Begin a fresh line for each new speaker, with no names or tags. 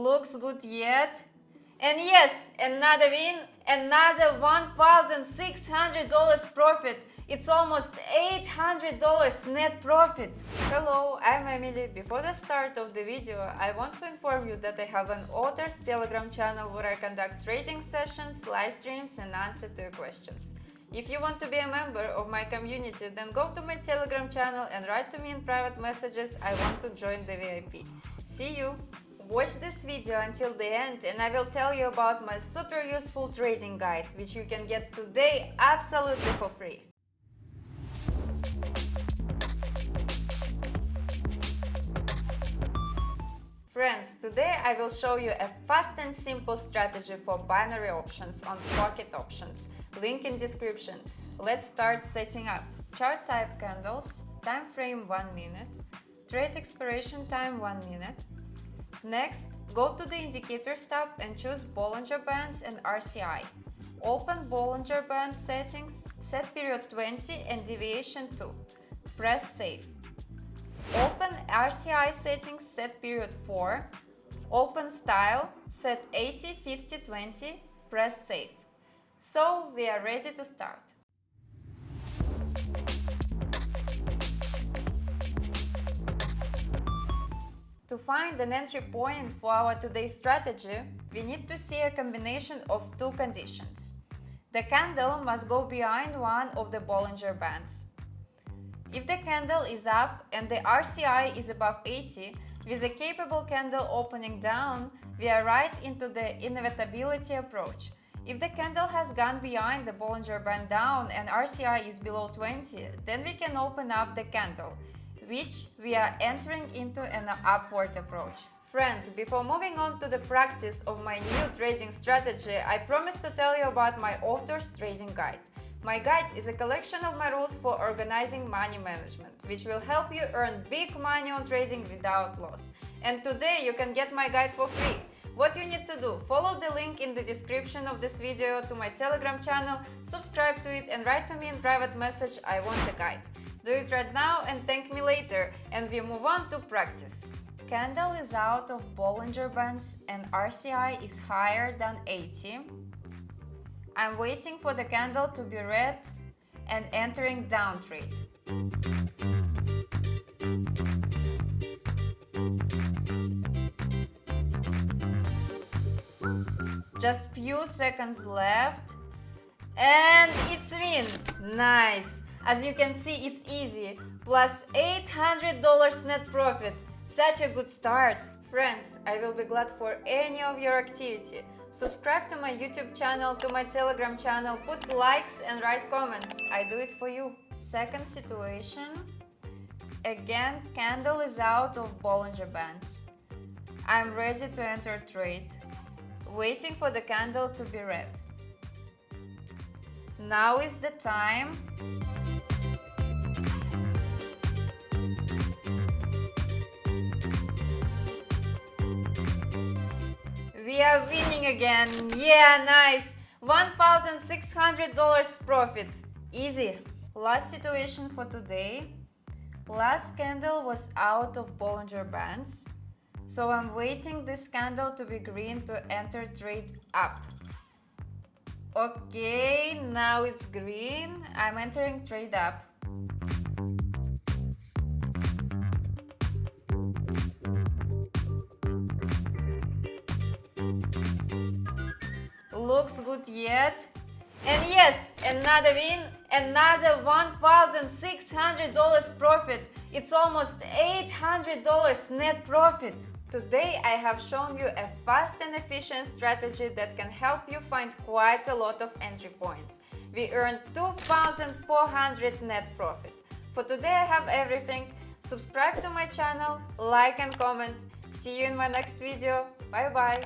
Looks good yet? And yes, another win, another $1,600 profit. It's almost $800 net profit. Hello, I'm Emily. Before the start of the video, I want to inform you that I have an author's Telegram channel where I conduct trading sessions, live streams and answer to your questions. If you want to be a member of my community, then go to my Telegram channel and write to me in private messages, I want to join the VIP. See you! Watch this video until the end and I will tell you about my super useful trading guide, which you can get today absolutely for free. Friends, today I will show you a fast and simple strategy for binary options on pocket options. Link in description. Let's start setting up. Chart type candles, time frame 1 minute, trade expiration time 1 minute. Next, go to the Indicators tab and choose Bollinger Bands and RSI. Open Bollinger Band settings, set period 20 and deviation 2. Press Save. Open RSI settings, set period 4. Open Style, set 80, 50, 20. Press Save. So we are ready to start. To find an entry point for our today's strategy, we need to see a combination of two conditions. The candle must go behind one of the Bollinger Bands. If the candle is up and the RSI is above 80, with a capable candle opening down, we are right into the inevitability approach. If the candle has gone behind the Bollinger Band down and RSI is below 20, then we can open up the candle, which we are entering into an upward approach. Friends, before moving on to the practice of my new trading strategy, I promised to tell you about my author's trading guide. My guide is a collection of my rules for organizing money management, which will help you earn big money on trading without loss. And today you can get my guide for free. What you need to do, follow the link in the description of this video to my Telegram channel, subscribe to it and write to me in private message, I want the guide. Do it right now and thank me later, and we move on to practice. Candle is out of Bollinger Bands and RSI is higher than 80. I'm waiting for the candle to be red and entering down trade. Just few seconds left and it's win! Nice! As you can see, it's easy. Plus $800 net profit. Such a good start. Friends, I will be glad for any of your activity. Subscribe to my YouTube channel, to my Telegram channel, put likes and write comments. I do it for you. Second situation. Again, candle is out of Bollinger Bands. I'm ready to enter trade. Waiting for the candle to be red. Now is the time. We are winning again. Yeah, nice. $1,600 profit. Easy. Last situation for today. Last candle was out of Bollinger Bands. So I'm waiting this candle to be green to enter trade up. Okay, now it's green. I'm entering trade up. Looks good yet? And yes, another win, another $1,600 profit. It's almost $800 net profit. Today I have shown you a fast and efficient strategy that can help you find quite a lot of entry points. We earned $2,400 net profit. For today I have everything. Subscribe to my channel, like and comment. See you in my next video. Bye bye.